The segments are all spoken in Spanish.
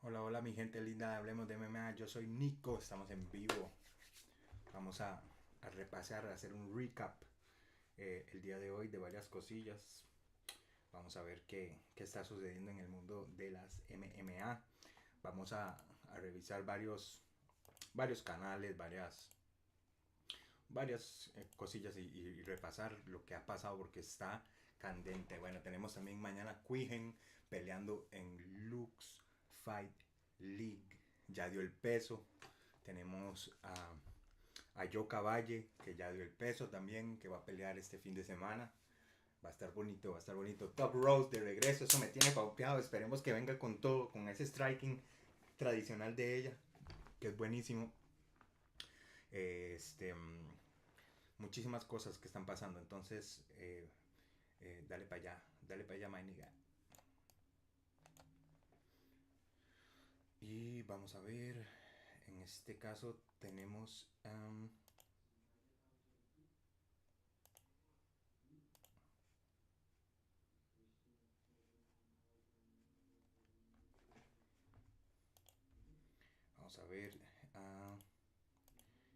Hola, hola mi gente linda de Hablemos de MMA, yo soy Nico, estamos en vivo. Vamos a repasar, a hacer un recap el día de hoy de varias cosillas. Vamos a ver qué está sucediendo en el mundo de las MMA. Vamos a revisar varios canales, varias cosillas y repasar lo que ha pasado porque está candente. Bueno, tenemos también mañana Quigen peleando en Lux Fight League. Ya dio el peso. Tenemos a Yoka Valle, que ya dio el peso también, que va a pelear este fin de semana. Va a estar bonito, va a estar bonito. Top Rose de regreso, eso me tiene paupeado. Esperemos que venga con todo, con ese striking tradicional de ella, que es buenísimo. Este, muchísimas cosas que están pasando. Entonces, dale para allá, my nigga. Y vamos a ver, en este caso tenemos... vamos a ver,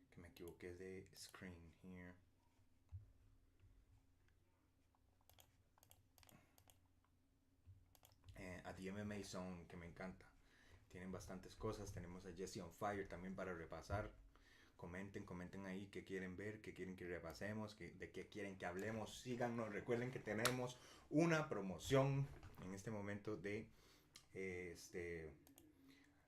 que me equivoqué de screen here. A The MMA Zone, que me encanta. Tienen bastantes cosas. Tenemos a Jesse on Fire también para repasar. Comenten ahí qué quieren ver, qué quieren que repasemos, de qué quieren que hablemos. Síganos, recuerden que tenemos una promoción en este momento este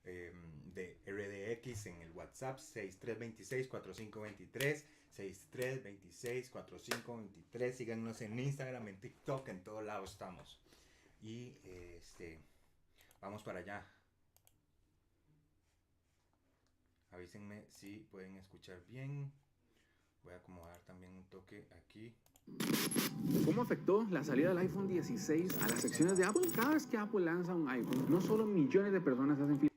de RDX en el WhatsApp 6326-4523 6326-4523. Síganos en Instagram, en TikTok, en todo lado estamos. Y vamos para allá. Avísenme si pueden escuchar bien. Voy a acomodar también un toque aquí. ¿Cómo afectó la salida del iPhone 16 a las secciones de Apple? Cada vez que Apple lanza un iPhone, no solo millones de personas hacen fila.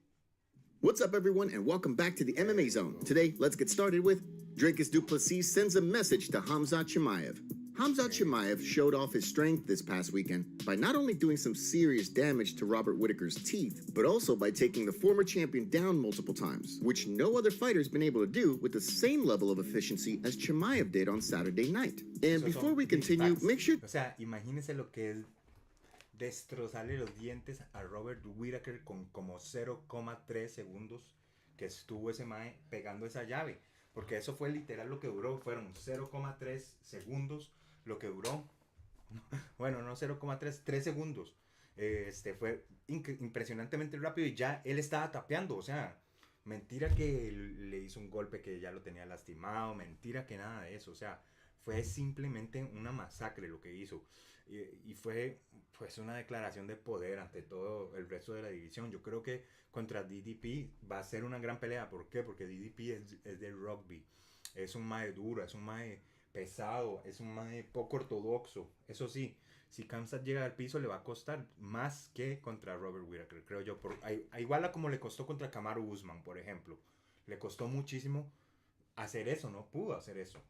What's up, everyone, and welcome back to the MMA Zone. Today, let's get started with Dricus du Plessis sends a message to Khamzat Chimaev. Khamzat Chimaev showed off his strength this past weekend by not only doing some serious damage to Robert Whittaker's teeth, but also by taking the former champion down multiple times, which no other fighter's been able to do with the same level of efficiency as Chimaev did on Saturday night. And before we continue, make sure... O sea, imagínense lo que es destrozarle los dientes a Robert Whittaker con como 0,3 segundos que estuvo ese mae pegando esa llave. Porque eso fue literal lo que duró. Fueron 0,3 segundos lo que duró. Bueno, no 0,3, 3 segundos. Fue impresionantemente rápido y ya él estaba tapeando. O sea, mentira que le hizo un golpe que ya lo tenía lastimado. Mentira que nada de eso. O sea, fue simplemente una masacre lo que hizo. Y fue pues una declaración de poder ante todo el resto de la división. Yo creo que contra DDP va a ser una gran pelea. ¿Por qué? Porque DDP es de rugby. Es un mae duro, es un mae pesado, es un mae poco ortodoxo. Eso sí, si Khamzat llega al piso le va a costar más que contra Robert Whittaker, creo yo. Igual a como le costó contra Kamaru Usman, por ejemplo. Le costó muchísimo hacer eso, no pudo hacer eso.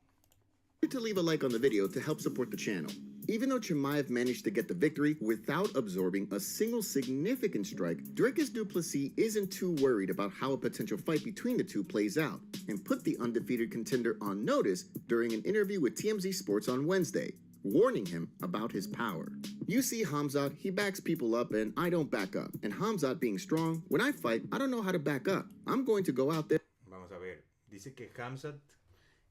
to leave a like on the video to help support the channel. Even though Chimaev managed to get the victory without absorbing a single significant strike, Dricus du Plessis isn't too worried about how a potential fight between the two plays out, and put the undefeated contender on notice during an interview with TMZ Sports on Wednesday, warning him about his power. You see Khamzat, he backs people up and I don't back up. And Khamzat being strong, when I fight, I don't know how to back up. I'm going to go out there. Vamos a ver, dice que Khamzat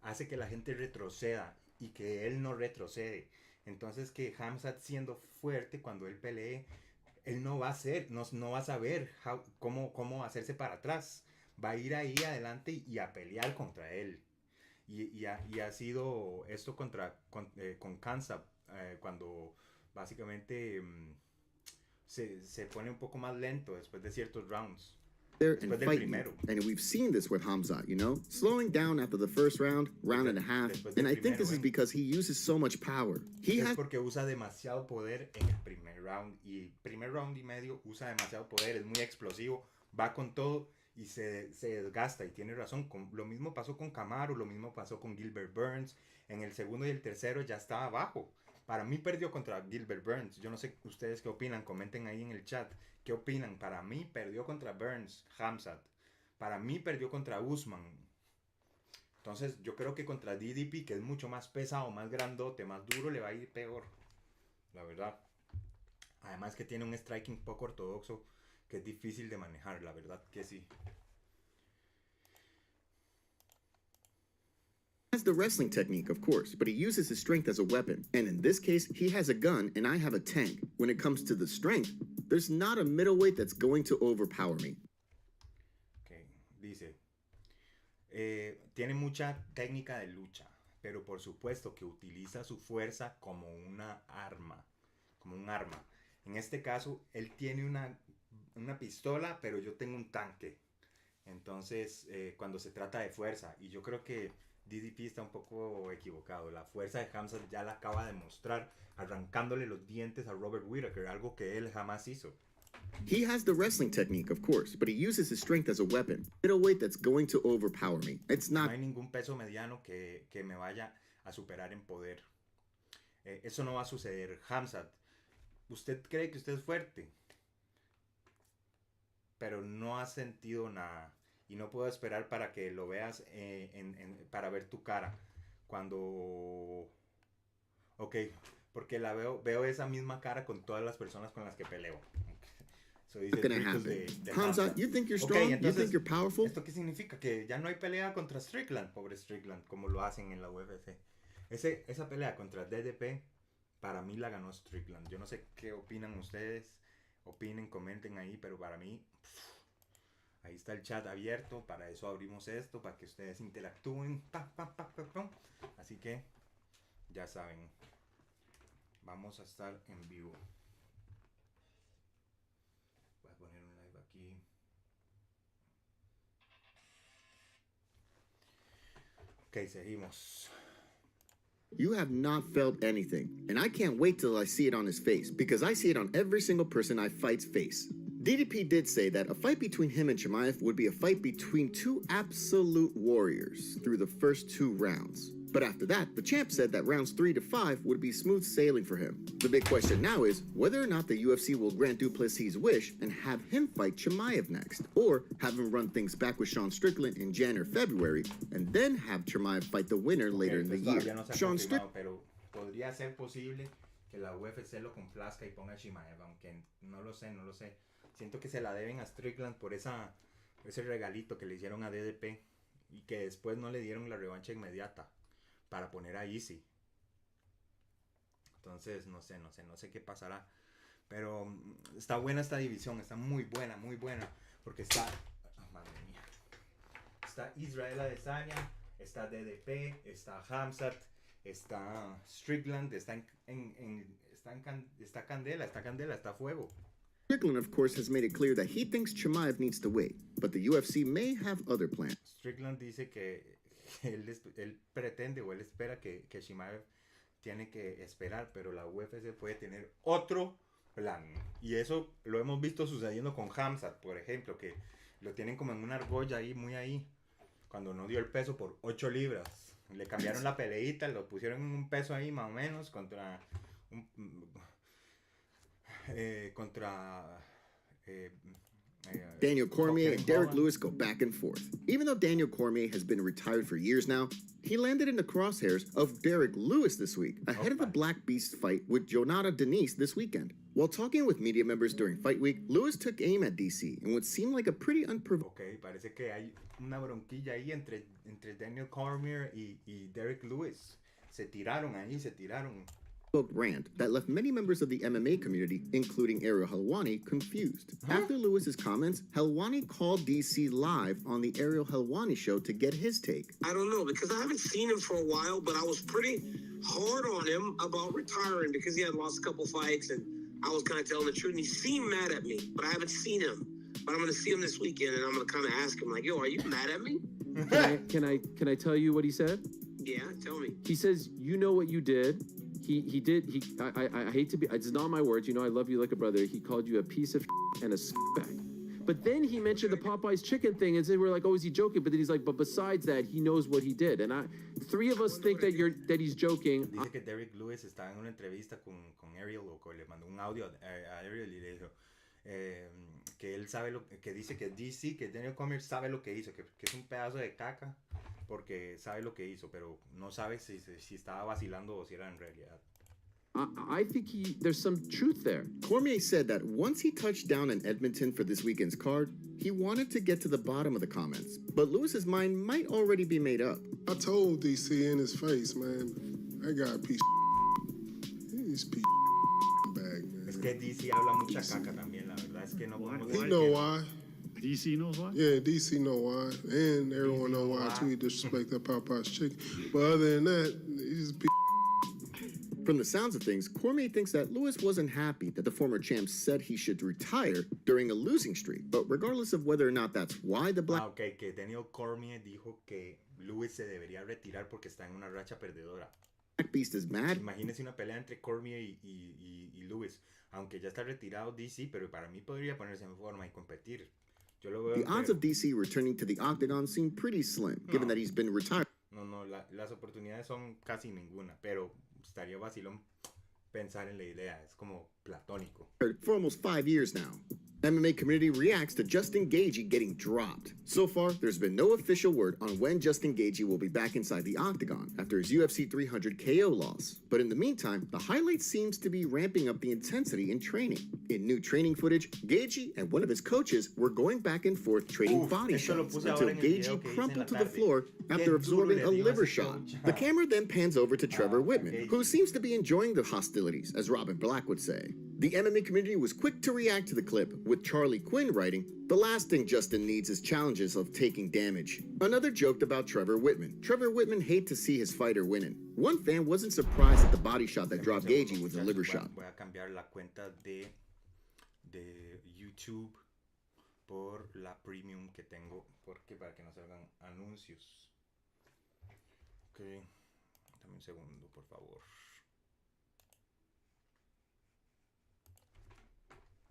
hace que la gente retroceda y que él no retrocede. Entonces que Khamzat siendo fuerte cuando él pelee, él no va a hacer, no va a saber cómo hacerse para atrás. Va a ir ahí adelante y a pelear contra él. Y ha sido esto con Khamzat cuando básicamente se pone un poco más lento después de ciertos rounds. There and fight you. And we've seen this with Khamzat, you know, slowing down after the first round and a half, and I think this is because he uses so much power. Es porque usa demasiado poder en el primer round y medio usa demasiado poder, es muy explosivo, va con todo y se desgasta y tiene razón. Lo mismo pasó con Kamaru, lo mismo pasó con Gilbert Burns. En el segundo y el tercero ya estaba abajo Para mí perdió contra Gilbert Burns. Yo no sé ustedes qué opinan. Comenten ahí en el chat. ¿Qué opinan? Para mí perdió contra Burns, Khamzat. Para mí perdió contra Usman. Entonces yo creo que contra DDP, que es mucho más pesado, más grandote, más duro, le va a ir peor. La verdad. Además que tiene un striking poco ortodoxo que es difícil de manejar. La verdad que sí. Has the wrestling technique, of course, but he uses his strength as a weapon. And in this case, he has a gun and I have a tank. When it comes to the strength, there's not a middleweight that's going to overpower me. Okay. Dice, tiene mucha técnica de lucha, pero por supuesto que utiliza su fuerza como una arma, como un arma. En este caso, él tiene una pistola, pero yo tengo un tanque. Entonces, cuando se trata de fuerza, y yo creo que DDP está un poco equivocado. La fuerza de Khamzat ya la acaba de mostrar arrancándole los dientes a Robert Whittaker, algo que él jamás hizo. He has the wrestling technique, of course, but he uses his strength as a weapon. Middleweight that's going to overpower me. It's not... No hay ningún peso mediano que me vaya a superar en poder. Eso no va a suceder. Khamzat, usted cree que usted es fuerte, pero no ha sentido nada. Y no puedo esperar para que lo veas para ver tu cara. Cuando... Ok, porque veo esa misma cara con todas las personas con las que peleo. Eso dice de Khamzat, you think you're strong? Okay, entonces, you think you're powerful? ¿esto qué significa? Que ya no hay pelea contra Strickland, pobre Strickland, como lo hacen en la UFC. Esa pelea contra DDP, para mí la ganó Strickland. Yo no sé qué opinan ustedes. Opinen, comenten ahí, pero para mí... Ahí está el chat abierto, para eso abrimos esto, para que ustedes interactúen. Así que, ya saben, vamos a estar en vivo. Voy a poner un live aquí. Ok, seguimos. You have not felt anything, and I can't wait till I see it on his face, because I see it on every single person I fight's face. DDP did say that a fight between him and Chimaev would be a fight between two absolute warriors through the first 2 rounds. But after that, the champ said that rounds 3 to 5 would be smooth sailing for him. The big question now is whether or not the UFC will grant Duplessis' wish and have him fight Chimaev next, or have him run things back with Sean Strickland in January or February, and then have Chimaev fight the winner later in the year. No Sean Strickland, pero podría ser posible que la UFC lo complazca y ponga a Chimaev, aunque no lo sé. Siento que se la deben a Strickland por ese regalito que le hicieron a DDP y que después no le dieron la revancha inmediata para poner a Easy. Entonces, no sé qué pasará. Pero está buena esta división, está muy buena. Porque está, madre mía, está Israel Adesanya, está DDP, está Khamzat, está Strickland, está Candela, está Fuego. Strickland, of course, has made it clear that he thinks Chimaev needs to wait, but the UFC may have other plans. Strickland dice que él pretende o él espera que Chimaev tiene que esperar, pero la UFC puede tener otro plan. Y eso lo hemos visto sucediendo con Khamzat, por ejemplo, que lo tienen como en una argolla ahí, muy ahí, cuando no dio el peso por 8 libras. Le cambiaron la peleita, lo pusieron en un peso ahí más o menos contra Daniel Cormier and Derek Lewis go back and forth. Even though Daniel Cormier has been retired for years now, he landed in the crosshairs of Derek Lewis this week, ahead of the Black Beast fight with Jonata Denise this weekend. While talking with media members during Fight Week, Lewis took aim at DC in what seemed like a pretty unprovoked... Ok, parece que hay una bronquilla ahí entre Daniel Cormier y Derek Lewis. Se tiraron. rant that left many members of the MMA community, including Ariel Helwani, confused. After Lewis's comments, Helwani called DC live on the Ariel Helwani show to get his take. I don't know, because I haven't seen him for a while, but I was pretty hard on him about retiring because he had lost a couple fights, and I was kind of telling the truth, and he seemed mad at me, but I haven't seen him. But I'm going to see him this weekend, and I'm going to kind of ask him, like, yo, are you mad at me? Can I tell you what he said? Yeah, tell me. He says, you know what you did. I hate to be, it's not my words, you know, I love you like a brother. He called you a piece of and a bag. But then he mentioned the Popeye's chicken thing, and they were like, "Oh, is he joking?" But then he's like, "But besides that, he knows what he did." And three of us think that he's joking. Dice que Derek Lewis estaba en una entrevista con Ariel, o le mandó un audio a Ariel y le dijo que él sabe que dice que DC, que Daniel Cormier sabe lo que hizo, que es un pedazo de caca porque sabe lo que hizo, pero no sabe si estaba vacilando o si era en realidad. I think there's some truth there. Cormier said that once he touched down in Edmonton for this weekend's card, he wanted to get to the bottom of the comments, but Lewis's mind might already be made up. I told DC in his face, man, that guy a piece of he's a piece of bag, man. Es que DC habla mucha caca también, la verdad es que no podemos He know why. DC knows why? Yeah, DC know why, and everyone know why too. He disrespect that Popeye's chicken. But other than that, he's a piece. From the sounds of things, Cormier thinks that Lewis wasn't happy that the former champ said he should retire during a losing streak. But regardless of whether or not that's why the Black okay, que Daniel Cormier dijo que Lewis se debería retirar porque está en una racha perdedora. Beast is mad. Imagínese una pelea entre Cormier y Lewis. Aunque ya está retirado DC, pero para mí podría ponerse en forma y competir. Yo lo veo The odds of DC returning to the octagon seem pretty slim, given that he's been retired. No, las oportunidades son casi ninguna, pero estaría vacilón pensar en la idea, es como platónico. For almost 5 years now. MMA community reacts to Justin Gaethje getting dropped. So far, there's been no official word on when Justin Gaethje will be back inside the octagon after his UFC 300 KO loss. But in the meantime, the highlight seems to be ramping up the intensity in training. In new training footage, Gaethje and one of his coaches were going back and forth trading body shots until Gaethje crumpled to the floor after absorbing a liver shot. The camera then pans over to Trevor Whitman, who seems to be enjoying the hostilities, as Robin Black would say. The MMA community was quick to react to the clip, with Charlie Quinn writing, "The last thing Justin needs is challenges of taking damage." Another joked about Trevor Whitman. Trevor Whitman hated to see his fighter winning. One fan wasn't surprised at the body shot that dropped Gaethje with a liver shot. Voy a cambiar la cuenta de YouTube por la premium que tengo, porque para que no salgan anuncios. Ok, dame un segundo, por favor.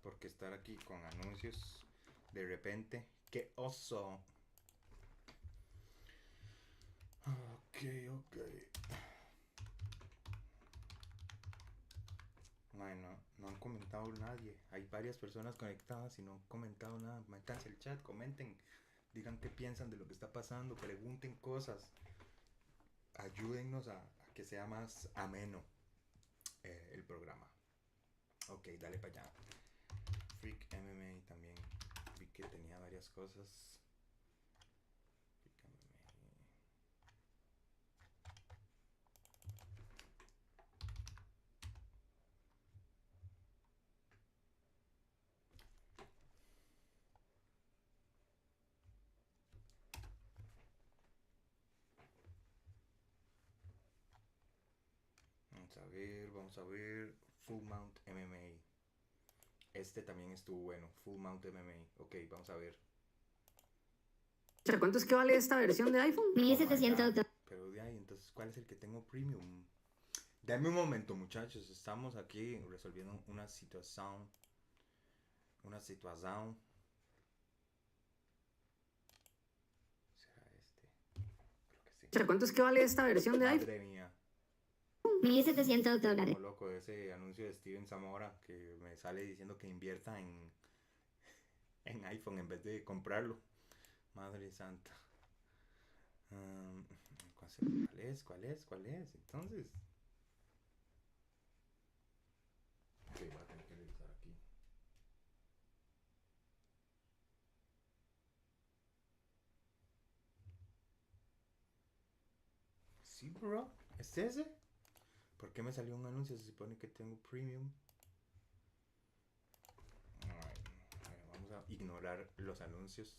Porque estar aquí con anuncios de repente, qué oso. Ok. No han comentado nadie. Hay varias personas conectadas y no han comentado nada. Métanse el chat, comenten, digan qué piensan de lo que está pasando, pregunten cosas. Ayúdennos a que sea más ameno el programa. Ok, dale para allá. Freak MMA también vi que tenía varias cosas. Freak MMA. Vamos a ver Full Mount MMA. Este también estuvo bueno, Full Mount MMA. Ok, vamos a ver. ¿Cuánto es que vale esta versión de iPhone? 1700. Pero de ahí, entonces, ¿cuál es el que tengo premium? Dame un momento, muchachos. Estamos aquí resolviendo una situación. ¿Será este? Creo que sí. ¿Cuánto es que vale esta versión de iPhone? Madre mía. $1,700. Como loco ese anuncio de Steven Zamora que me sale diciendo que invierta en iPhone en vez de comprarlo. Madre santa. ¿Cuál es? Entonces. Ok, voy a tener que revisar aquí. Sí, bro. ¿Es ese? ¿Por qué me salió un anuncio? Se supone que tengo premium. Vamos a ignorar los anuncios.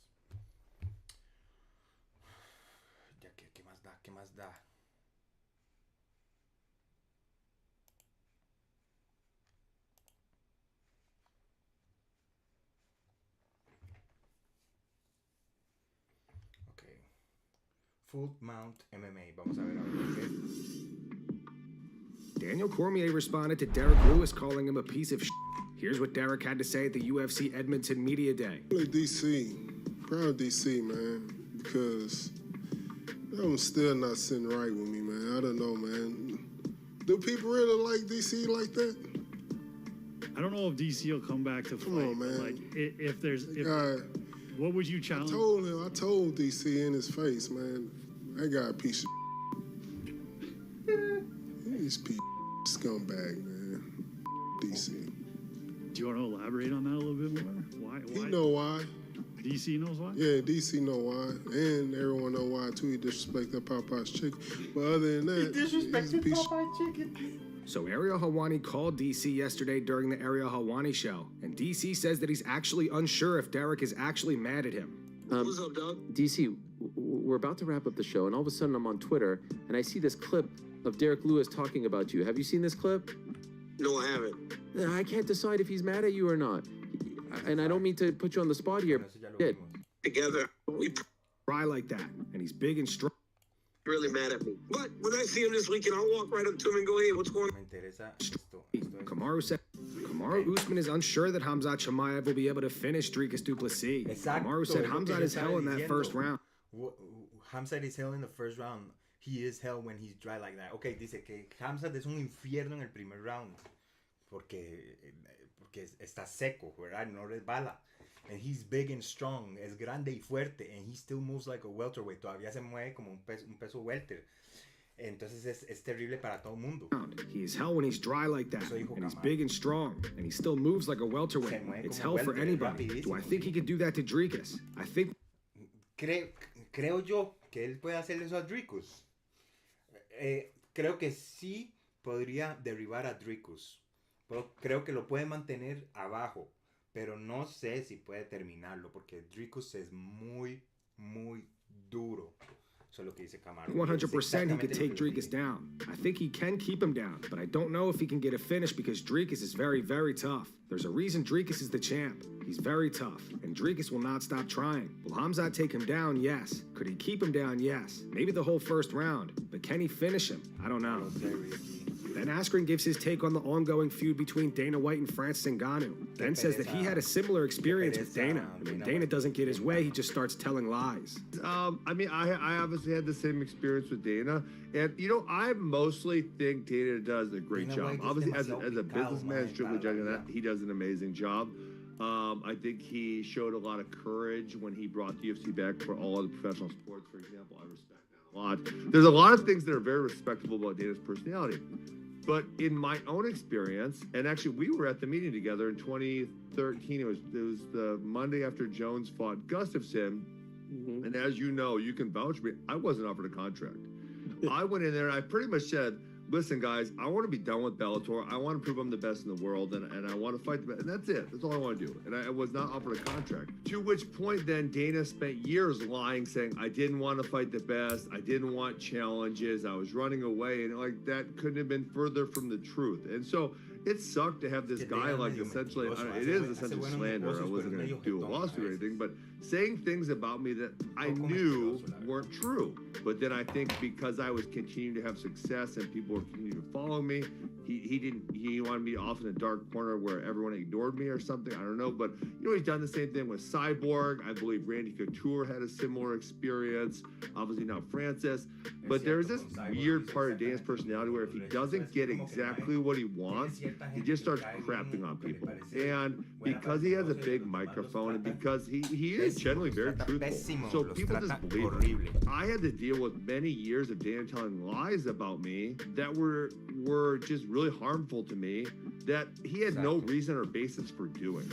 Ya que, ¿qué más da? Ok. Full Mount MMA. Vamos a ver ahora qué. Daniel Cormier responded to Derek Lewis calling him a piece of shit. Here's what Derek had to say at the UFC Edmonton Media Day. Like DC, proud of DC, man, because I'm still not sitting right with me, man. I don't know, man. Do people really like DC like that? I don't know if DC will come back to fight. Come on, man. Like, if there's, what would you challenge? I told DC in his face, man. That guy a piece of He's a piece of scumbag, man. DC. Do you want to elaborate on that a little bit more? Why? He know why. DC knows why? Yeah, DC know why. And everyone know why, too. He disrespected Popeye's chicken. But other than that, He disrespected Popeye's chicken. So Ariel Helwani called DC yesterday during the Ariel Helwani show, and DC says that he's actually unsure if Derek is actually mad at him. What's up, dog? DC, we're about to wrap up the show, and all of a sudden I'm on Twitter, and I see this clip of Derek Lewis talking about you. Have you seen this clip? No, I haven't. I can't decide if he's mad at you or not. And I don't mean to put you on the spot here. Together, we Cry like that, and he's big and strong. really mad at me. But when I see him this weekend, I'll walk right up to him and go, hey, what's going on? Me interesa esto Kamaru said Kamaru Usman is unsure that Khamzat Chimaev will be able to finish Dricus du Plessis. Exacto, Kamaru said es lo que Khamzat yo is hell in estaba that diciendo. first round. Hamzat is hell in the first round. He is hell when he's dry like that. Okay, dice que Hamzat es un infierno en el primer round. Porque está seco, ¿verdad? No resbala. And he's big and strong. Es grande y fuerte. And he still moves like a welterweight. Todavía se mueve como un peso welter. Entonces es terrible para todo el mundo. He is hell when he's dry like that, Eso dijo and he's Kamaru. big and strong, and he still moves like a welterweight. Se mueve It's como hell for welter, anybody. Do I rapidísimo, think sí. he could do that to Dricus? I think Creo yo que él puede hacerle eso a Dricus. Creo que sí podría derribar a Dricus. Creo que lo puede mantener abajo. Pero no sé si puede terminarlo. Porque Dricus es muy, muy duro. Eso es lo que dice Kamaru. 100% he could take Dricus down. I think he can keep him down, but I don't know if he can get a finish because Dricus is very, very tough. There's a reason Dricus is the champ. He's very tough, and Dricus will not stop trying. Will Khamzat take him down? Yes. Could he keep him down? Yes. Maybe the whole first round, but can he finish him? I don't know. Ben Askren gives his take on the ongoing feud between Dana White and Francis Ngannou. Ben says that he had a similar experience with Dana, and when Dana doesn't get his way, he just starts telling lies. I mean, I obviously had the same experience with Dana, and you know, I mostly think Dana does a great Dana job. White es Obviously, as a demasiado businessman, picado, strictly man, judging para that, la he does an amazing job. I think he showed a lot of courage when he brought the UFC back for all other professional sports, for example. I respect that a lot. There's a lot of things that are very respectable about Dana's personality. But in my own experience, and actually we were at the meeting together in 2013. It was the Monday after Jones fought Gustafsson. And as you know, you can vouch for me, I wasn't offered a contract. I went in there and I pretty much said, listen, guys, I want to be done with Bellator. I want to prove I'm the best in the world, and I want to fight the best. And that's it. That's all I want to do. And I was not offered a contract. To which point then Dana spent years lying, saying I didn't want to fight the best. I didn't want challenges. I was running away. And like that couldn't have been further from the truth. And so it sucked to have this guy like essentially, it is essentially slander. I wasn't going to do a lawsuit or anything, but saying things about me that I knew weren't true. But then I think because I was continuing to have success and people were continuing to follow me, he wanted me off in a dark corner where everyone ignored me or something. I don't know. But you know, he's done the same thing with Cyborg. I believe Randy Couture had a similar experience. Obviously not Francis. But there's this weird part of Dana's personality where if he doesn't get exactly what he wants, he just starts crapping on people. And because he has a big microphone and because he is generally very truthful, so people just believe him. I had to deal with many years of Dana telling lies about me that were just really harmful to me that he had no reason or basis for doing.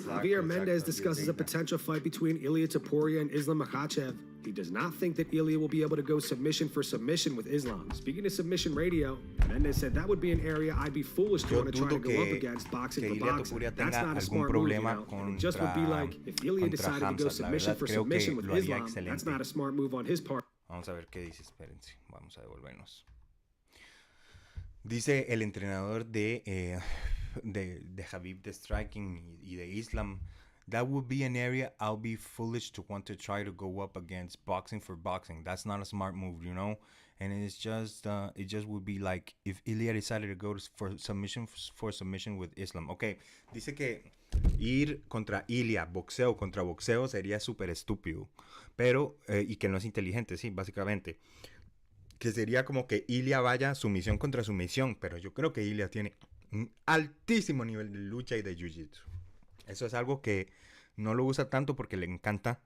Javier Mendez discusses a potential fight between Ilia Topuria and Islam Makhachev. He does not think that Ilia will be able to go submission for submission with Islam. Speaking to Submission Radio, Mendez said that would be an area I'd be foolish to want to try to go up against boxing for boxing. That's not a smart move, you know? And it just would be like if Ilia decided to go submission for submission with Islam, that's not a smart move on his part. Vamos a ver qué dice, espérense, vamos a devolvernos. Dice el entrenador de Khabib, de Striking y de Islam, that would be an area I'll be foolish to want to try to go up against boxing for boxing. That's not a smart move, you know? and it's just it just would be like if Ilya decided to go for submission with Islam. Okay, dice que ir contra Ilya, boxeo contra boxeo, sería súper estúpido, pero y que no es inteligente, sí, básicamente. Que sería como que Ilya vaya sumisión contra sumisión, pero yo creo que Ilya tiene un altísimo nivel de lucha y de jiu-jitsu. Eso es algo que no lo usa tanto porque le encanta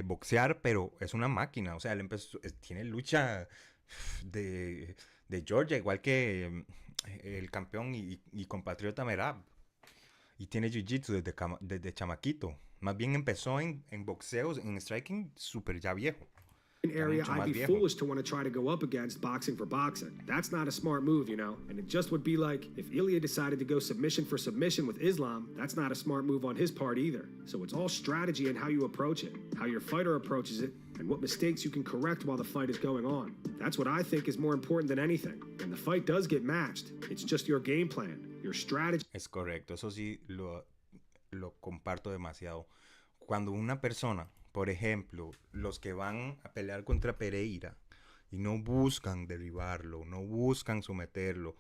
boxear, pero es una máquina. O sea, él tiene lucha de Georgia, igual que el campeón y compatriota Merab. Y tiene jiu-jitsu desde chamaquito. Más bien empezó en boxeos, en striking, súper ya viejo. An area I'd be foolish to want to try to go up against boxing for boxing. That's not a smart move, you know? And it just would be like, if Ilya decided to go submission for submission with Islam, that's not a smart move on his part either. So it's all strategy and how you approach it, how your fighter approaches it, and what mistakes you can correct while the fight is going on. That's what I think is more important than anything. When the fight does get matched, it's just your game plan, your strategy. Es correcto, eso sí lo comparto demasiado. Cuando una persona, por ejemplo, los que van a pelear contra Pereira y no buscan derribarlo, no buscan someterlo,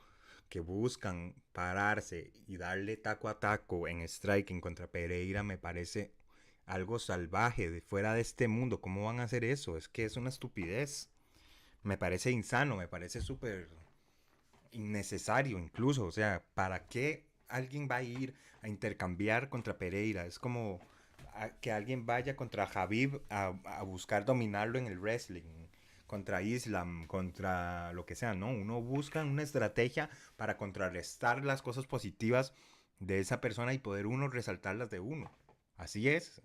que buscan pararse y darle taco a taco en striking contra Pereira, me parece algo salvaje, de fuera de este mundo. ¿Cómo van a hacer eso? Es que es una estupidez. Me parece insano, me parece súper innecesario incluso. O sea, ¿para qué alguien va a ir a intercambiar contra Pereira? Es como que alguien vaya contra Khabib a buscar dominarlo en el wrestling, contra Islam, contra lo que sea, ¿no? Uno busca una estrategia para contrarrestar las cosas positivas de esa persona y poder uno resaltar las de uno. Así es.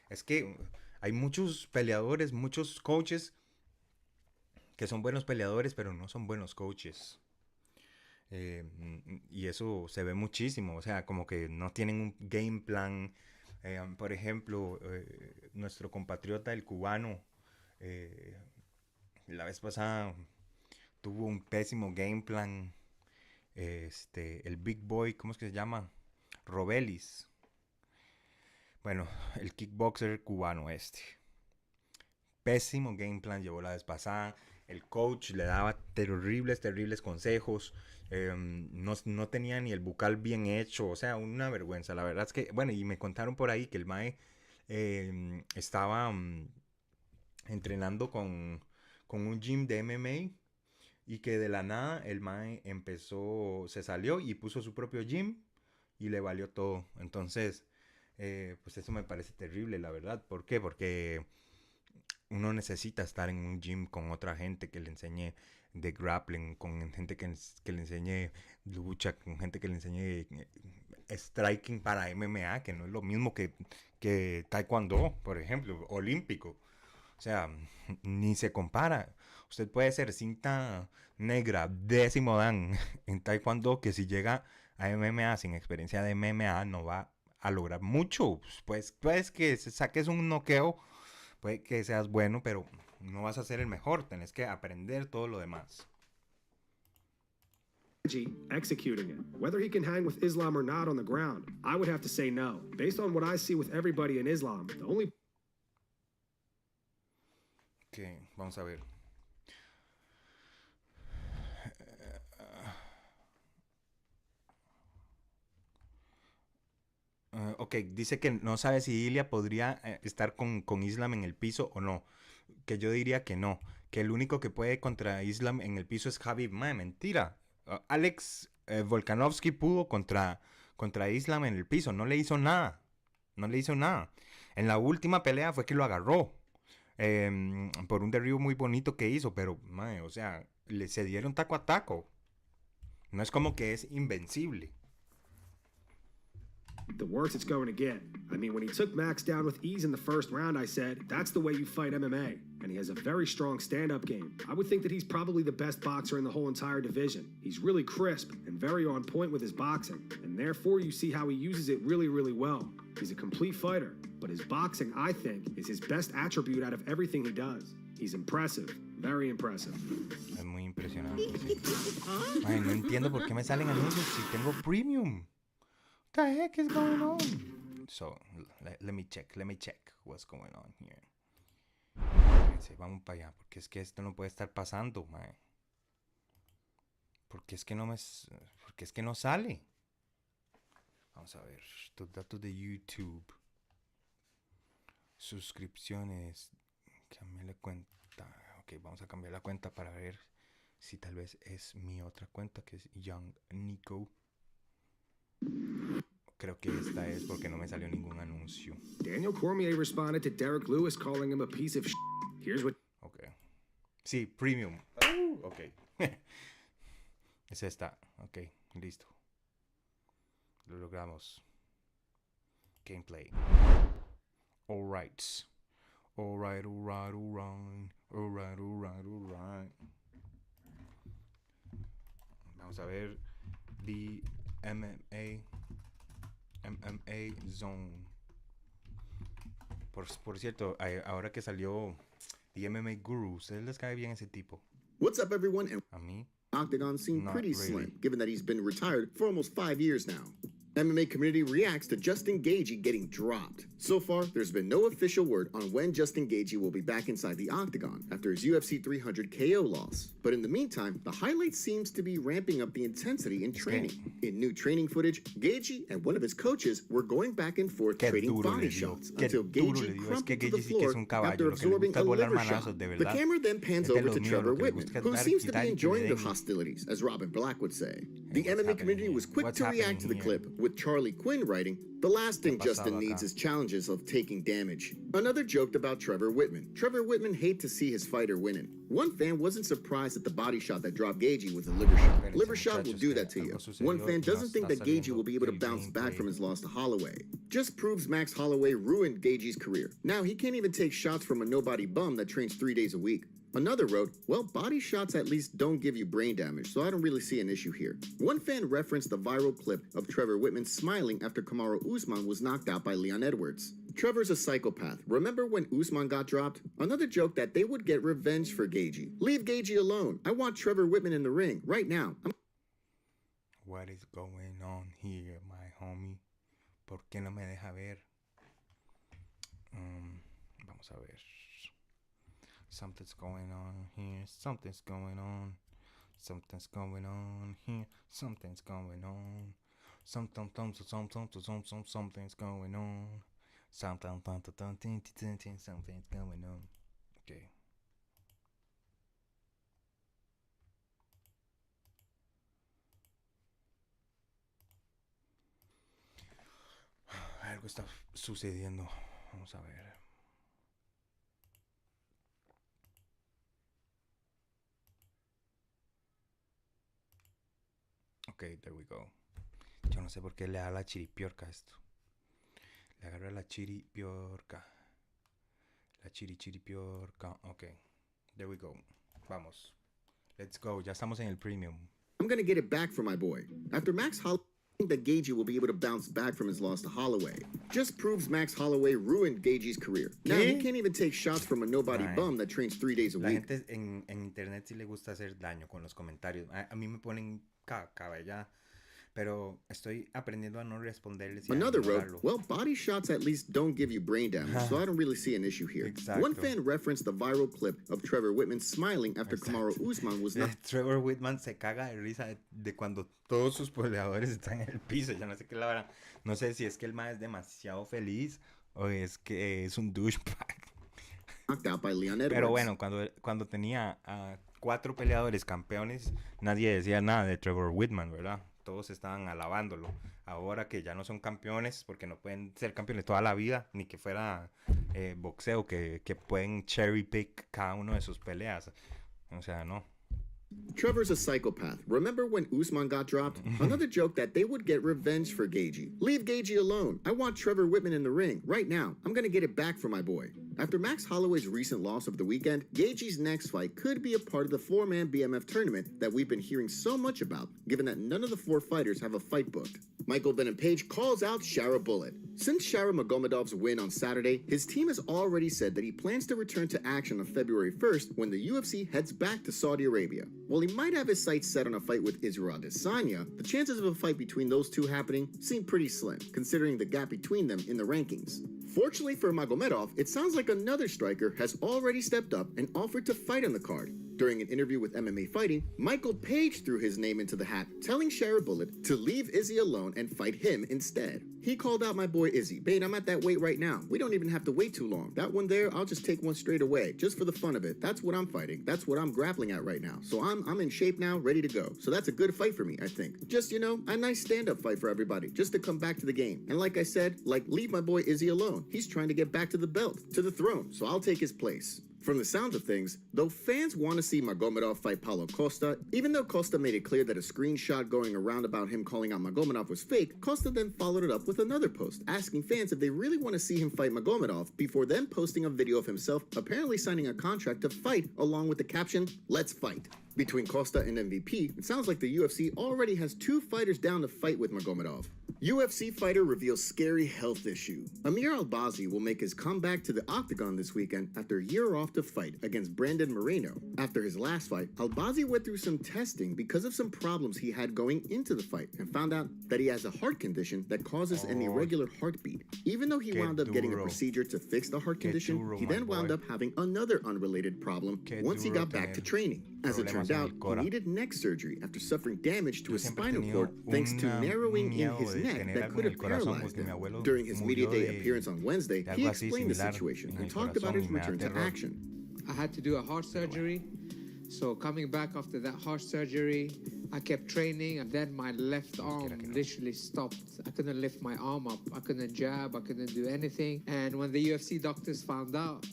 Es que hay muchos peleadores, muchos coaches que son buenos peleadores, pero no son buenos coaches. Y eso se ve muchísimo. O sea, como que no tienen un game plan. Por ejemplo, nuestro compatriota, el cubano, la vez pasada tuvo un pésimo game plan. El Big Boy, ¿cómo es que se llama? Robelis. Bueno, el kickboxer cubano pésimo game plan llevó la vez pasada. El coach le daba terribles consejos. No tenía ni el bucal bien hecho. O sea, una vergüenza. La verdad es que, bueno, y me contaron por ahí que el mae estaba entrenando con un gym de MMA y que de la nada el mae se salió y puso su propio gym y le valió todo. Entonces, pues eso me parece terrible, la verdad. ¿Por qué? Porque uno necesita estar en un gym con otra gente que le enseñe de grappling, con gente que le enseñe lucha, con gente que le enseñe striking para MMA, que no es lo mismo que taekwondo, por ejemplo, olímpico. O sea, ni se compara. Usted puede ser cinta negra, 10º dan en taekwondo, que si llega a MMA sin experiencia de MMA no va a lograr mucho. Pues que saques un noqueo, puede que seas bueno, pero no vas a ser el mejor. Tenés que aprender todo lo demás. Executing it. Whether he can hang with Islam or not on the ground, I would have to say no. Based on what I see with everybody in Islam, the only... Ok, vamos a ver. Ok, dice que no sabe si Ilya podría estar con Islam en el piso o no. Que yo diría que no. Que el único que puede contra Islam en el piso es Khabib. Mentira. Alex Volkanovski pudo contra Islam en el piso. No le hizo nada. En la última pelea fue que lo agarró. Por un derribo muy bonito que hizo. Pero, o sea, se dieron taco a taco. No es como que es invencible. The worse it's going to get. I mean, when he took Max down with ease in the first round, I said, that's the way you fight MMA. And he has a very strong stand-up game. I would think that he's probably the best boxer in the whole entire division. He's really crisp and very on point with his boxing. And therefore, you see how he uses it really, really well. He's a complete fighter. But his boxing, I think, is his best attribute out of everything he does. He's impressive. Very impressive. Es muy impresionante. Ay, no entiendo por qué me salen anuncios si tengo premium. What the heck is going on? So let me check what's going on here. espérense, vamos para allá, porque es que esto no puede estar pasando, mae. Porque es que no sale. Vamos a ver, estos datos de YouTube. Suscripciones. Cambié la cuenta. Ok, vamos a cambiar la cuenta para ver si tal vez es mi otra cuenta, que es Young Nico. Creo que esta es porque no me salió ningún anuncio. Daniel Cormier responded to Derek Lewis calling him a piece of shit. Here's what... Ok. Sí, premium. Ok. Es esta. Ok, listo. Lo logramos. Gameplay. Alright. Alright. Vamos a ver. The MMA Zone. Por cierto, ahora que salió The MMA Guru, ¿ustedes les cae bien ese tipo? What's up, everyone? And A mí. Octagon seemed Not pretty really. slim, given that he's been retired for almost 5 years now. MMA community reacts to Justin Gaethje getting dropped. So far, there's been no official word on when Justin Gaethje will be back inside the octagon after his UFC 300 KO loss. But in the meantime, the highlight seems to be ramping up the intensity in training. In new training footage, Gaethje and one of his coaches were going back and forth trading body shots until Gaethje crumpled to the floor after absorbing a liver shot. The camera then pans over to Trevor Whitman, who seems to be enjoying the hostilities, as Robin Black would say. The MMA community was quick to react to the clip, with Charlie Quinn writing, "The last thing Justin needs is challenges of taking damage." Another joked about Trevor Whitman. Trevor Whitman hates to see his fighter winning. One fan wasn't surprised that the body shot that dropped Gaethje was a liver shot. Liver shot will do that to you. One fan doesn't think that Gaethje will be able to bounce back from his loss to Holloway. Just proves Max Holloway ruined Gaethje's career. Now he can't even take shots from a nobody bum that trains 3 days a week. Another wrote, "Well, body shots at least don't give you brain damage, so I don't really see an issue here." One fan referenced the viral clip of Trevor Whitman smiling after Kamaru Usman was knocked out by Leon Edwards. Trevor's a psychopath. Remember when Usman got dropped? Another joke that they would get revenge for Gaethje. Leave Gaethje alone. I want Trevor Whitman in the ring right now. What is going on here, my homie? ¿Por qué no me deja ver? Vamos a ver. Something's going on here. Something's going on. Something's going on here. Something's going on. Something's going on. Something's going on. Okay. Algo está sucediendo. Vamos a ver. Ok, there we go. Yo no sé por qué le da la chiripiorca a esto. Le agarra la chiripiorca. La chiripiorca. Ok, there we go. Vamos. Let's go. Ya estamos en el premium. I'm gonna get it back for my boy. After Max Holloway, I think that Gaethje will be able to bounce back from his loss to Holloway. Just proves Max Holloway ruined Gaethje's career. Now he can't even take shots from a nobody bum that trains 3 days a La week. gente en internet sí le gusta hacer daño con los comentarios. A mí me ponen cabella, pero estoy aprendiendo a no responderles. Another wrote, "Well, body shots at least don't give you brain damage, so I don't really see an issue here." Exacto. One fan referenced the viral clip of Trevor Whitman smiling after Kamaru Usman was not. Trevor Whitman se caga de risa de cuando todos sus peleadores están en el piso. Ya no sé qué la verdad. No sé si es que el man es demasiado feliz o es que es un douchebag. Knocked out by Leon Edwards. Pero bueno, cuando tenía a 4 peleadores campeones, nadie decía nada de Trevor Whitman, ¿verdad? Todos estaban alabándolo. Ahora que ya no son campeones, porque no pueden ser campeones toda la vida, ni que fuera boxeo, que pueden cherry pick cada uno de sus peleas. O sea, no. Trevor's a psychopath. Remember when Usman got dropped? Another joke that they would get revenge for Gaethje. Leave Gaethje alone. I want Trevor Whitman in the ring right now. I'm gonna get it back for my boy. After Max Holloway's recent loss of the weekend, Gaethje's next fight could be a part of the 4-man BMF tournament that we've been hearing so much about, given that none of the 4 fighters have a fight booked. Michael Venom Page calls out Shara Bullet. Since Shara Magomedov's win on Saturday, his team has already said that he plans to return to action on February 1st when the UFC heads back to Saudi Arabia. While he might have his sights set on a fight with Israel Adesanya, the chances of a fight between those two happening seem pretty slim, considering the gap between them in the rankings. Fortunately for Magomedov, it sounds like another striker has already stepped up and offered to fight on the card. During an interview with MMA Fighting, Michael Page threw his name into the hat, telling Shara Bullet to leave Izzy alone and fight him instead. He called out my boy Izzy. Bane, I'm at that weight right now. We don't even have to wait too long. That one there, I'll just take one straight away, just for the fun of it. That's what I'm fighting. That's what I'm grappling at right now. So I'm in shape now, ready to go. So that's a good fight for me, I think. Just, you know, a nice stand-up fight for everybody, just to come back to the game. And like I said, leave my boy Izzy alone. He's trying to get back to the belt, to the throne, so I'll take his place. From the sound of things, though fans want to see Magomedov fight Paulo Costa, even though Costa made it clear that a screenshot going around about him calling out Magomedov was fake, Costa then followed it up with another post, asking fans if they really want to see him fight Magomedov, before then posting a video of himself apparently signing a contract to fight, along with the caption, "Let's fight." Between Costa and MVP, it sounds like the UFC already has 2 fighters down to fight with Magomedov. UFC fighter reveals scary health issue. Amir Albazi will make his comeback to the octagon this weekend after a year off to fight against Brandon Moreno. After his last fight, Albazi went through some testing because of some problems he had going into the fight and found out that he has a heart condition that causes an irregular heartbeat. Even though he wound up getting a procedure to fix the heart condition, he then wound up having another unrelated problem once he got back to training. As it turned out, he needed neck surgery after suffering damage to his spinal cord thanks to narrowing in his neck that could have paralyzed him. During his media day appearance on Wednesday, he explained the situation and talked about his return to action. I had to do a heart surgery, so coming back after that heart surgery, I kept training, and then my left arm literally stopped. I couldn't lift my arm up, I couldn't jab, I couldn't do anything. And when the UFC doctors found out,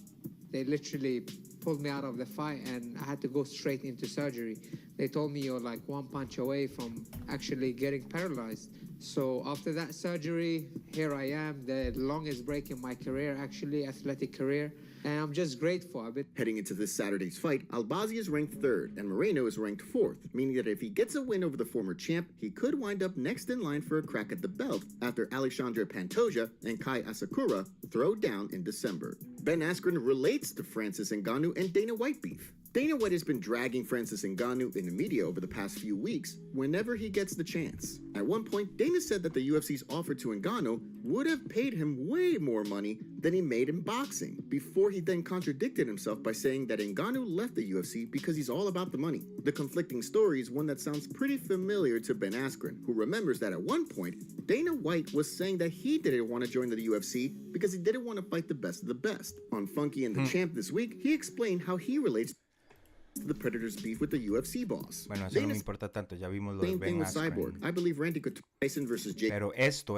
they literally pulled me out of the fight, and I had to go straight into surgery. They told me you're like one punch away from actually getting paralyzed. So after that surgery, here I am, the longest break in my career, actually, athletic career. And I'm just grateful. Heading into this Saturday's fight, Albazi is ranked 3rd and Moreno is ranked 4th, meaning that if he gets a win over the former champ, he could wind up next in line for a crack at the belt after Alexandre Pantoja and Kai Asakura throw down in December. Ben Askren relates to Francis Ngannou and Dana White beef. Dana White has been dragging Francis Ngannou in the media over the past few weeks whenever he gets the chance. At one point, Dana said that the UFC's offer to Ngannou would have paid him way more money than he made in boxing, before he then contradicted himself by saying that Ngannou left the UFC because he's all about the money. The conflicting story is one that sounds pretty familiar to Ben Askren, who remembers that at one point, Dana White was saying that he didn't want to join the UFC because he didn't want to fight the best of the best. On Funky and the Champ this week, he explained how he relates to the Predator's beef with the UFC boss. Bueno, eso no me importa tanto, ya vimos lo de Ben Askren. I believe Randy Tyson versus Jake. Pero esto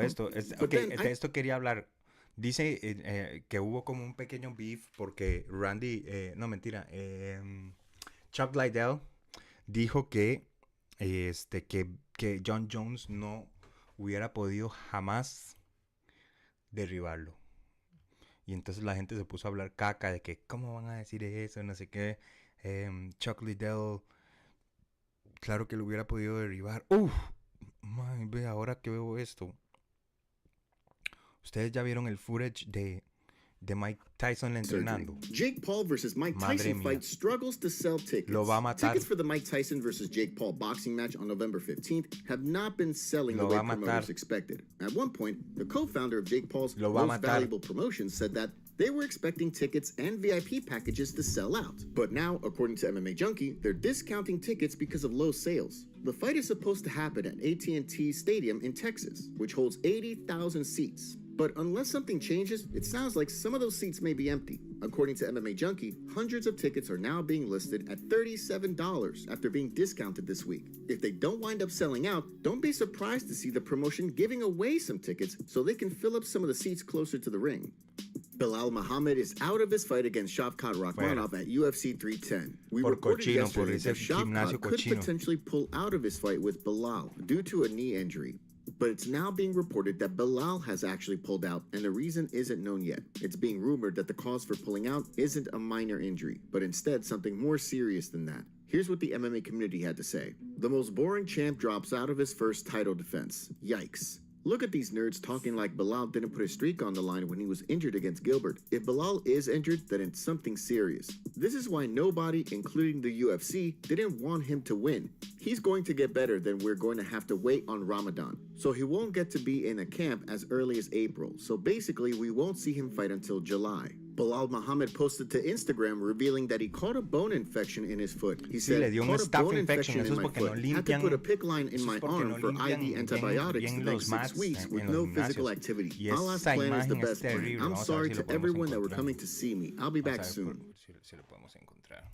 quería hablar. Dice que hubo como un pequeño beef porque Randy, Chuck Liddell dijo que John Jones no hubiera podido jamás derribarlo. Y entonces la gente se puso a hablar caca de que cómo van a decir eso, no sé qué. Chuck Liddell, claro que lo hubiera podido derribar. Ve, ahora que veo esto. Ustedes ya vieron el footage de Mike Tyson entrenando. Jake Paul versus Mike Tyson fight struggles to sell tickets. Lo va a matar. Tickets for the Mike Tyson versus Jake Paul boxing match on November 15th have not been selling the way promoters expected. At one point, the co-founder of Jake Paul's most valuable promotion said that they were expecting tickets and VIP packages to sell out. But now, according to MMA Junkie, they're discounting tickets because of low sales. The fight is supposed to happen at AT&T Stadium in Texas, which holds 80,000 seats. But unless something changes, it sounds like some of those seats may be empty. According to MMA Junkie, hundreds of tickets are now being listed at $37 after being discounted this week. If they don't wind up selling out, don't be surprised to see the promotion giving away some tickets so they can fill up some of the seats closer to the ring. Bilal Muhammad is out of his fight against Shavkat Rakhmonov at UFC 310. We reported yesterday that Shavkat could potentially pull out of his fight with Bilal due to a knee injury. But it's now being reported that Bilal has actually pulled out, and the reason isn't known yet. It's being rumored that the cause for pulling out isn't a minor injury, but instead something more serious than that. Here's what the MMA community had to say. The most boring champ drops out of his first title defense. Yikes. Look at these nerds talking like Bilal didn't put his streak on the line when he was injured against Gilbert. If Bilal is injured, then it's something serious. This is why nobody, including the UFC, didn't want him to win. He's going to get better, then we're going to have to wait on Ramadan. So he won't get to be in a camp as early as April. So basically, we won't see him fight until July. Bilal Muhammad posted to Instagram revealing that he caught a bone infection in his foot. He said, caught a bone infection in my foot. Had to put a PICC line in my arm for IV antibiotics the next 6 weeks with no physical activity. Allah's plan is the best plan. I'm sorry to everyone that were coming to see me. I'll be back soon. Si lo podemos encontrar.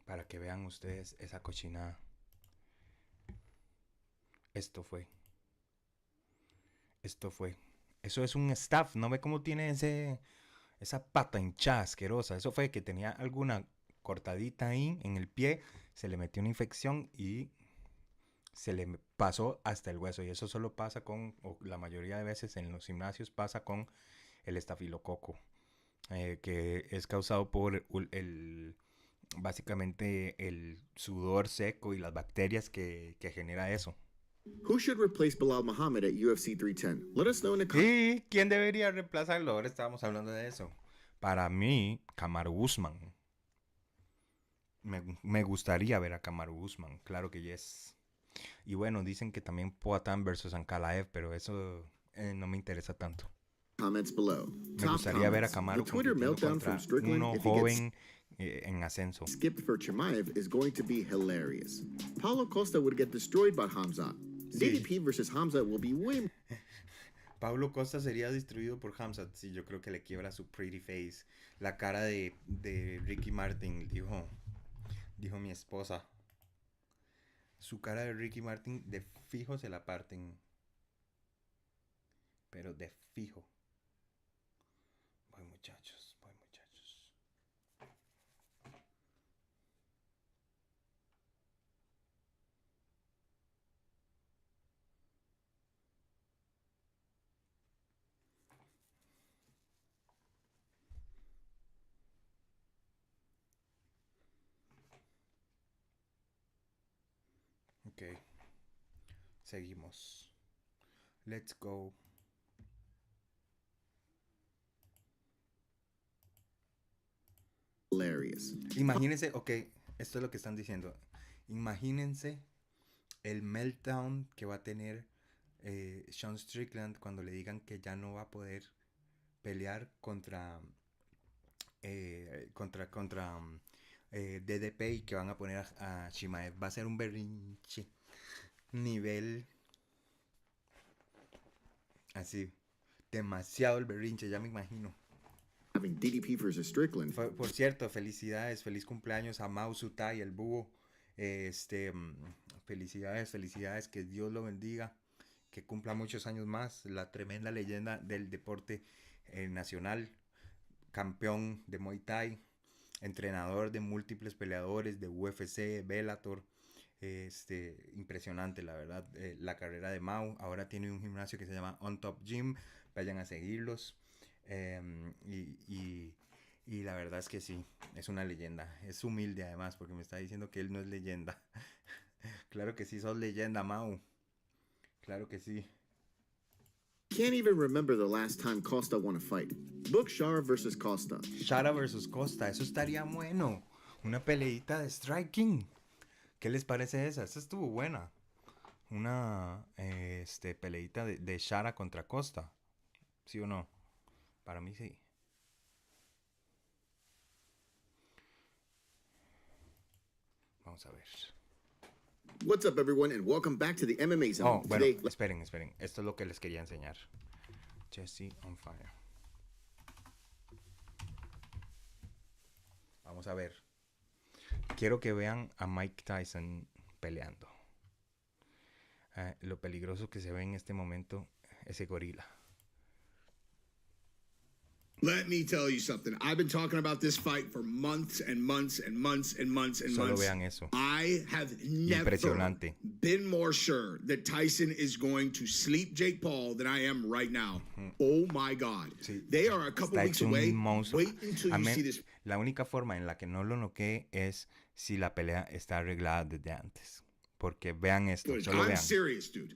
Para que vean ustedes esa cochinada. Esto fue. Eso es un staff. ¿No ve cómo tiene esa pata hinchada asquerosa? Eso fue que tenía alguna cortadita ahí en el pie. Se le metió una infección y se le pasó hasta el hueso. Y eso solo pasa con, o la mayoría de veces en los gimnasios pasa con el estafilococo. Que es causado por básicamente el sudor seco y las bacterias que genera eso. Who should replace Bilal Muhammad at UFC 310? Let us know in the comments. ¿Y quién debería reemplazarlo? Ahora estábamos hablando de eso. Para mí, Kamaru Usman. Me gustaría ver a Kamaru Usman. Claro que yes. Y bueno, dicen que también Poatan versus Ankalaev, pero eso no me interesa tanto. Comments below. Me gustaría ver a Kamaru contra uno joven en ascenso. Skipped for Chimaev is going to be hilarious. Paulo Costa would get destroyed by Hamzat. DDP versus Hamzat will be way. Paulo Costa sería destruido por Hamzat. Sí, yo creo que le quiebra su pretty face. La cara de Ricky Martin, dijo mi esposa. Su cara de Ricky Martin de fijo se la parten. Pero de fijo. Voy muchachos. Ok, seguimos. Let's go. Hilarious. Imagínense, ok, esto es lo que están diciendo. Imagínense el meltdown que va a tener Sean Strickland cuando le digan que ya no va a poder pelear contra DDP y que van a poner a Chimaev. Va a ser un berrinche nivel así, demasiado el berrinche, ya me imagino. Having DDP versus Strickland. Por cierto, felicidades, feliz cumpleaños a Mao Sutai, el búho. Felicidades, que Dios lo bendiga, que cumpla muchos años más, la tremenda leyenda del deporte nacional, campeón de Muay Thai, entrenador de múltiples peleadores de UFC, Bellator. Impresionante, la verdad, la carrera de Mao. Ahora tiene un gimnasio que se llama On Top Gym, vayan a seguirlos. Y la verdad es que sí, es una leyenda. Es humilde además, porque me está diciendo que él no es leyenda. Claro que sí, sos leyenda, Mao. Claro que sí. Can't even remember the last time Costa won a fight. Book Shara versus Costa. Shara versus Costa, eso estaría bueno. Una peleita de striking. ¿Qué les parece esa? Esa estuvo buena. Una peleita de Shara contra Costa. ¿Sí o no? Para mí sí. Vamos a ver. What's up, everyone, and welcome back to the MMA Zone. Oh, bueno, esperen. Esto es lo que les quería enseñar. Jesse on fire. Vamos a ver. Quiero que vean a Mike Tyson peleando. Lo peligroso que se ve en este momento ese gorila. Let me tell you something. I've been talking about this fight for months and months and months and months and Solo months. vean eso. I have never Impresionante. been more sure that Tyson is going to sleep Jake Paul than I am right now. Oh my God. Sí. They are a couple Está weeks hecho un away. monstruo. Wait until you Amén. see this. La única forma en la que no lo noquee es si la pelea está arreglada desde antes. Porque vean esto, footage. solo I'm vean. serious, dude.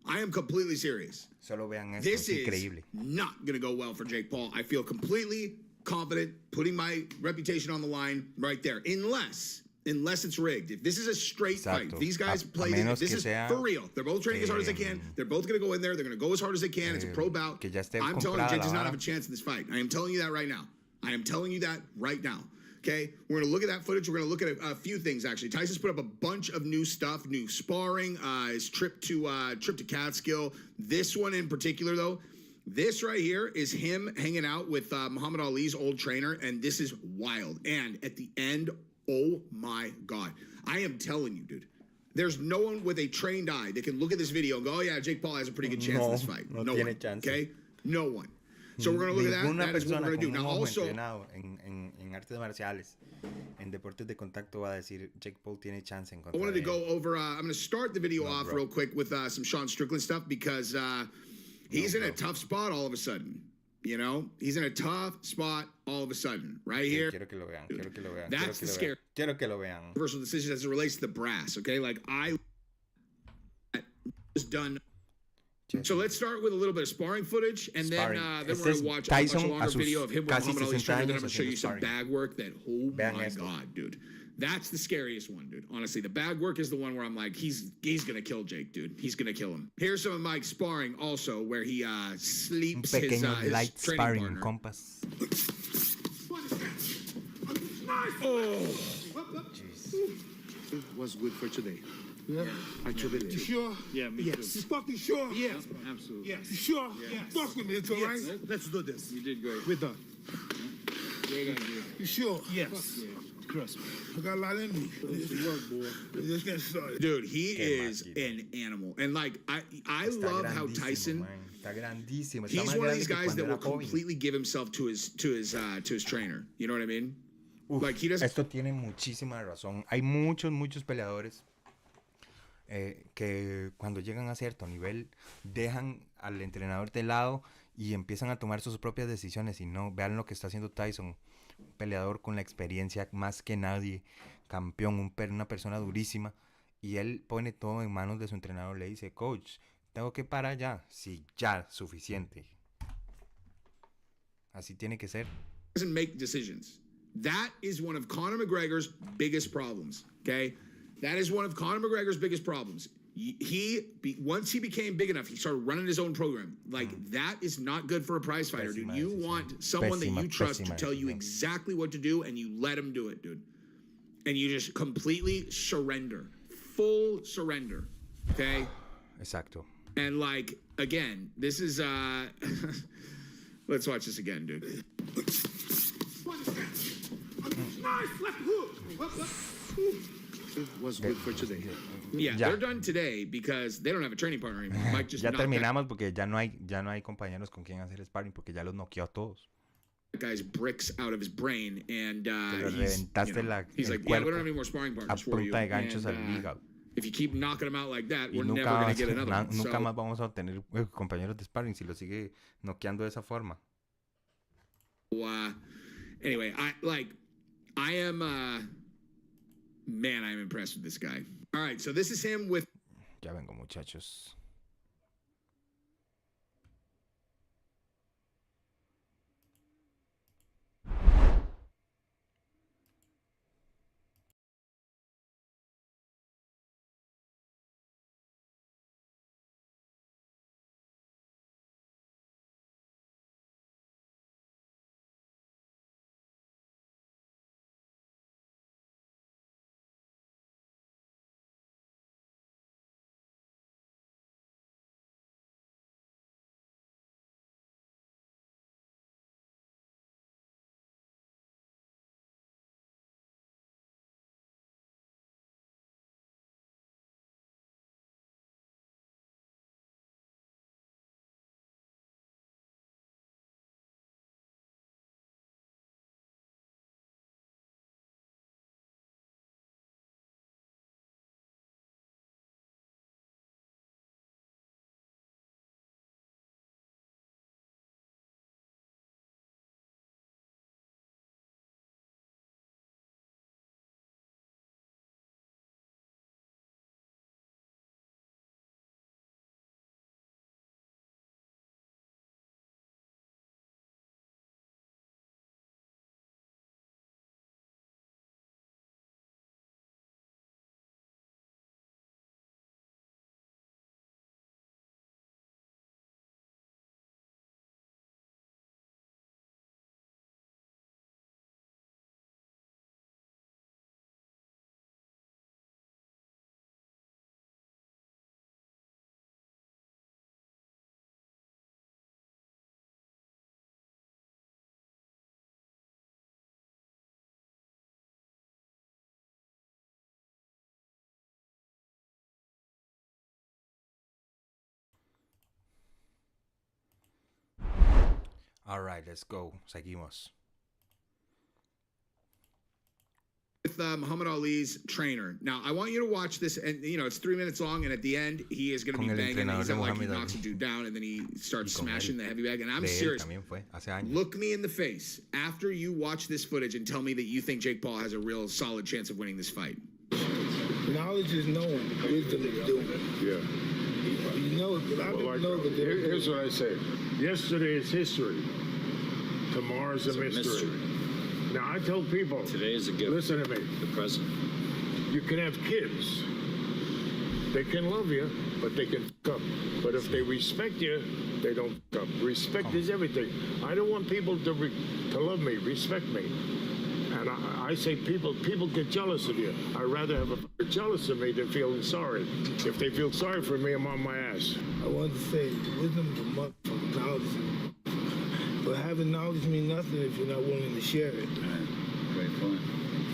I am completely serious. Solo vean esto, This es is increíble. not going to go well for Jake Paul. I feel completely confident putting my reputation on the line right there. Unless it's rigged. If this is a straight fight, Exacto. these guys A play this. menos If this que is sea, for real. They're both training as hard as they can. They're both going to go in there. They're going to go as hard as they can. It's a pro bout. que ya esté I'm telling you, comprada Jake la does not vara. have a chance in this fight. I am telling you that right now. I am telling you that right now. Okay, we're gonna look at that footage. We're gonna look at a few things actually. Tyson's put up a bunch of new stuff, new sparring. His trip to Catskill. This one in particular, though, this right here is him hanging out with Muhammad Ali's old trainer, and this is wild. And at the end, oh my God, I am telling you, dude. There's no one with a trained eye that can look at this video and go, "Oh yeah, Jake Paul has a pretty good chance in this fight." No No tiene one. chance. Okay, no one. So we're gonna look at that. Ninguna That is what persona we're gonna do. con un Now ojo also. entrenado en artes marciales, en deportes de contacto va a decir Jake Paul tiene chance en I contra wanted to de go él. over. I'm going to start the video off bro. real quick with some Sean Strickland stuff because he's in a tough spot all of a sudden. You know, he's in a tough spot all of a sudden, right here. Quiero que lo vean, quiero que lo vean. That's the scare. Quiero que lo vean. Controversial decisions as it relates to the brass. Okay, like I was done. So let's start with a little bit of sparring footage, and then Sparring. we're Este going es to watch a Tyson much a longer sus video of him with casi Muhammad Ali's 60 trainer. Then años I'm going to show haciendo you some sparring. bag work that, oh Vean my esto. God, dude. That's the scariest one, dude. Honestly, the bag work is the one where I'm like, he's going to kill Jake, dude. He's going to kill him. Here's some of Mike's sparring also, where he Un sleeps his pequeño light training sparring, partner. compas. Oh. What's good for today? Yeah. I truly You believe. sure? Yeah, me Yes. too. You fucking sure? Yeah, absolutely. Yes. You sure? Fuck with me, it's all right? Let's do this. You did great. We're done. We're gonna do it. You sure? Yes. Trust me. I got a lot in me. Let's just get started. Dude, he Qué is máquina. an animal. And like, I Está love how grandísimo, Tyson... man. Está grandísimo. Está He's más one of grande these que guys cuando that will era joven. completely give himself to his trainer. You know what I mean? Uf, Like he doesn't. esto tiene muchísima razón. Hay muchos peleadores que cuando llegan a cierto nivel dejan al entrenador de lado y empiezan a tomar sus propias decisiones. Y no, vean lo que está haciendo Tyson. Un peleador con la experiencia más que nadie, campeón, una persona durísima. Y él pone todo en manos de su entrenador. Le dice, coach, tengo que parar ya. Sí, ya, suficiente. Así tiene que ser. Doesn't make decisions. That is one of Conor McGregor's biggest problems. Okay, that is one of Conor McGregor's biggest problems. Once he became big enough, he started running his own program. Like that is not good for a prize fighter, dude. Pésima You decisión. want someone that you trust to Pésima tell you decisión. exactly what to do, and you let him do it, dude. And you just completely surrender, full surrender. Okay. Exacto. And like again, this is let's watch this again, dude. Nice left hook. What's good for today? Yeah, Ya. they're done today because they don't have a training partner anymore. Mike just Ya knocked that terminamos porque ya no hay compañeros con quien hacer sparring porque ya los noqueó a todos. guy's bricks out of his brain, and le he's, reventaste you know, la- he's el like, yeah, we cuerpo don't have any more sparring a partners for you. punta de ganchos al And, hígado. if you keep knocking them out like that, Y we're nunca, never going to get another one. nunca So, más vamos a obtener compañeros de sparring si lo sigue noqueando de esa forma. anyway, I am, man, I'm impressed with this guy. All right, so this is him with Ya vengo, muchachos. All right, let's go. Seguimos. With Muhammad Ali's trainer. Now, I want you to watch this, and it's 3 minutes long, and at the end, he is going to be banging, and he's not like he knocks a dude down, and then he starts smashing the heavy bag, and I'm serious. Look me in the face after you watch this footage and tell me that you think Jake Paul has a real solid chance of winning this fight. Knowledge is knowing, wisdom is doing. Yeah. You know, here's what I say. Yesterday is history. Tomorrow's a mystery. Now, I tell people, today is a gift. Listen to me. The present. You can have kids. They can love you, but they can f*** up. But if they respect you, they don't f*** up. Respect is everything. I don't want people to love me, respect me. And I say people get jealous of you. I'd rather have a jealous of me than feeling sorry. If they feel sorry for me, I'm on my ass. I want to say, wisdom is a motherfucking knowledge. But having knowledge means nothing if you're not willing to share it. Great point.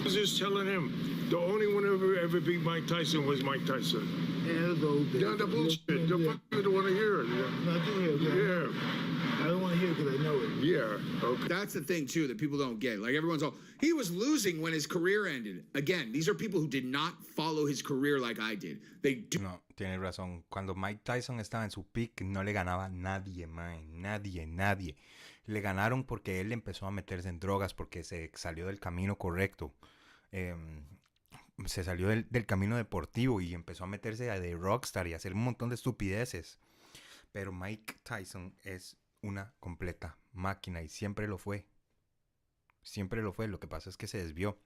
I was just telling him, the only one who ever beat Mike Tyson was Mike Tyson. Yeah, the bullshit. The fuck you don't want to hear it. No, I do hear it. Yeah. I don't want to hear it because I know it. Yeah. Okay. That's the thing, too, that people don't get. Like, everyone's all, he was losing when his career ended. Again, these are people who did not follow his career like I did. They do. No, tienes razón. Cuando Mike Tyson estaba en su peak, no le ganaba nadie, man. Nadie. Le ganaron porque él empezó a meterse en drogas, porque se salió del camino correcto. Se salió del camino deportivo y empezó a meterse de rockstar y a hacer un montón de estupideces. Pero Mike Tyson es una completa máquina y siempre lo fue. Lo que pasa es que se desvió.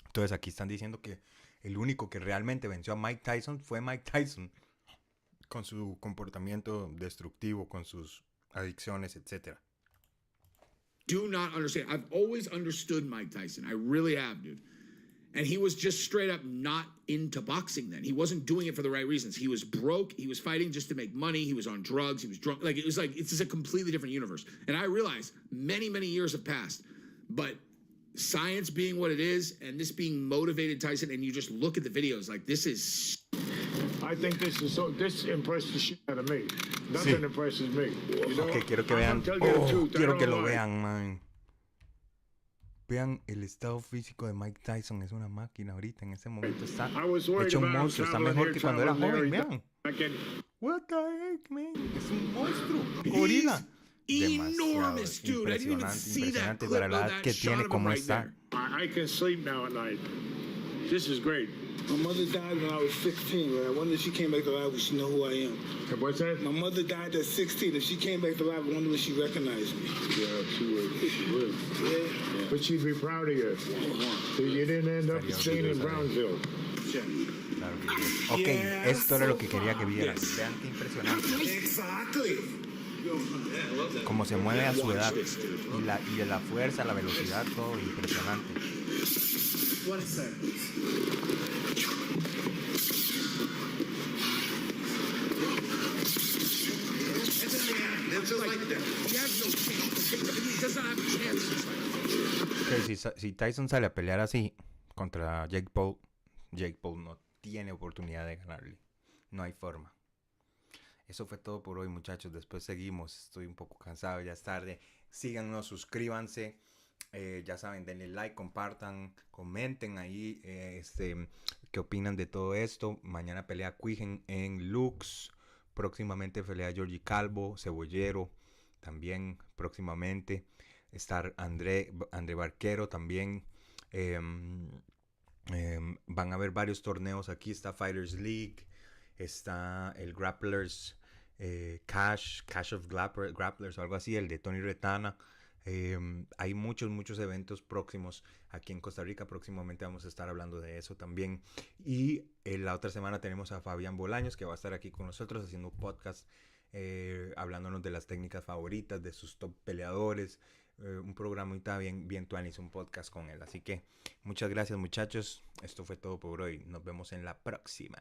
Entonces aquí están diciendo que el único que realmente venció a Mike Tyson fue Mike Tyson, con su comportamiento destructivo, con sus adicciones, etcétera. Do not understand. I've always understood Mike Tyson. I really have, dude. And he was just straight up not into boxing then. He wasn't doing it for the right reasons. He was broke. He was fighting just to make money. He was on drugs. He was drunk. Like, it's just a completely different universe. And I realized many, many years have passed. But science being what it is, and this being motivated Tyson, and you just look at the videos, like, this is... I think this impressed the shit out of me. Nothing impresses me. You know? Okay, quiero que vean. Quiero que lo vean, man. Vean el estado físico de Mike Tyson. Es una máquina ahorita. En ese momento está hecho un monstruo. Está mejor que cuando era joven. Vean. What the heck, man? Es un monstruo. Gorila. Enormous, dude. I didn't even see that clip para la edad que tiene, como está. I can sleep now at night. This is great. My mother died when I was 16, man. I wonder if she came back to life, would she know who I am? What's that? My mother died at 16. If she came back to life, I wonder if she recognized me. Yeah, she would. Yeah. But she'd be proud of you. So you didn't end up staying in Brownsville. Ok, esto era lo que quería que vieran. Vean qué impresionante. Exactly. Cómo se mueve a su edad. Y de la fuerza, la velocidad, todo impresionante. What is that? Si Tyson sale a pelear así contra Jake Paul no tiene oportunidad de ganarle. No hay forma. Eso fue todo por hoy, muchachos. Después seguimos. Estoy un poco cansado, ya es tarde. Síganos, suscríbanse. Ya saben, denle like, compartan, comenten ahí qué opinan de todo esto. Mañana pelea Quigen en Lux. Próximamente pelea Georgie Calvo, Cebollero. También próximamente estar André Barquero también. Van a haber varios torneos aquí. Está Fighters League. Está el Grapplers Cash of Grapplers o algo así. El de Tony Retana. Hay muchos eventos próximos aquí en Costa Rica. Próximamente vamos a estar hablando de eso también. Y la otra semana tenemos a Fabián Bolaños, que va a estar aquí con nosotros haciendo un podcast hablándonos de las técnicas favoritas, de sus top peleadores. Un programita bien tuanis, un podcast con él. Así que muchas gracias, muchachos. Esto fue todo por hoy. Nos vemos en la próxima.